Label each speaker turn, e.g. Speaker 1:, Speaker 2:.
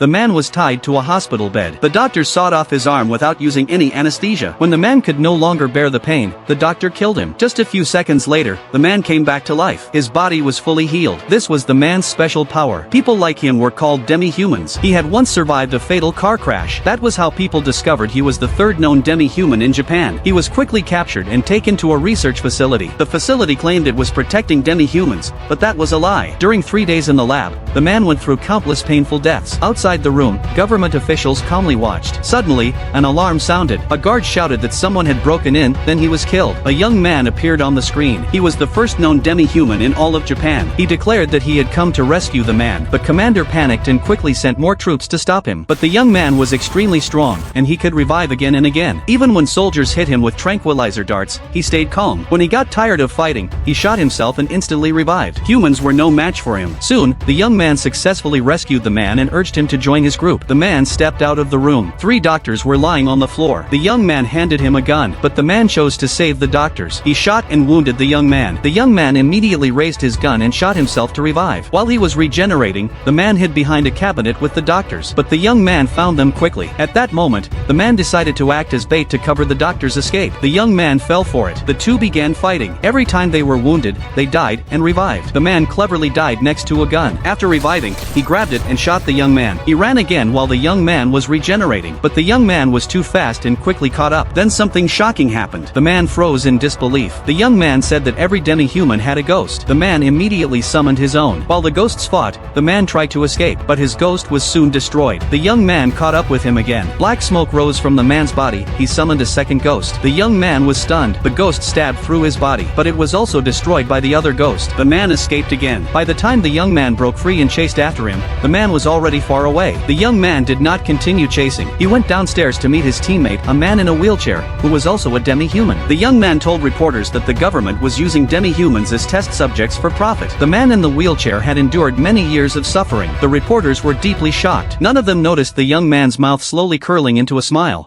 Speaker 1: The man was tied to a hospital bed. The doctor sawed off his arm without using any anesthesia. When the man could no longer bear the pain, the doctor killed him. Just a few seconds later, the man came back to life. His body was fully healed. This was the man's special power. People like him were called demi-humans. He had once survived a fatal car crash. That was how people discovered he was the third known demi-human in Japan. He was quickly captured and taken to a research facility. The facility claimed it was protecting demi-humans, but that was a lie. During 3 days in the lab, the man went through countless painful deaths. Outside the room, government officials calmly watched. Suddenly, an alarm sounded. A guard shouted that someone had broken in, then he was killed. A young man appeared on the screen. He was the first known demi-human in all of Japan. He declared that he had come to rescue the man, but Commander panicked and quickly sent more troops to stop him. But the young man was extremely strong, and he could revive again and again. Even when soldiers hit him with tranquilizer darts, he stayed calm. When he got tired of fighting, he shot himself and instantly revived. Humans were no match for him. Soon, the young man successfully rescued the man and urged him to join his group. The man stepped out of the room. 3 doctors were lying on the floor. The young man handed him a gun, but the man chose to save the doctors. He shot and wounded the young man. The young man immediately raised his gun and shot himself to revive. While he was regenerating, the man hid behind a cabinet with the doctors, but the young man found them quickly. At that moment, the man decided to act as bait to cover the doctor's escape. The young man fell for it. The two began fighting. Every time they were wounded, they died and revived. The man cleverly died next to a gun. After reviving, he grabbed it and shot the young man. He ran again while the young man was regenerating, but the young man was too fast and quickly caught up. Then something shocking happened. The man froze in disbelief. The young man said that every demi-human had a ghost. The man immediately summoned his own. While the ghosts fought, the man tried to escape, but his ghost was soon destroyed. The young man caught up with him again. Black smoke rose from the man's body. He summoned a second ghost. The young man was stunned. The ghost stabbed through his body, but it was also destroyed by the other ghost. The man escaped again. By the time the young man broke free and chased after him, the man was already far away. The young man did not continue chasing. He went downstairs to meet his teammate, a man in a wheelchair, who was also a demi-human. The young man told reporters that the government was using demi-humans as test subjects for profit. The man in the wheelchair had endured many years of suffering. The reporters were deeply shocked. None of them noticed the young man's mouth slowly curling into a smile.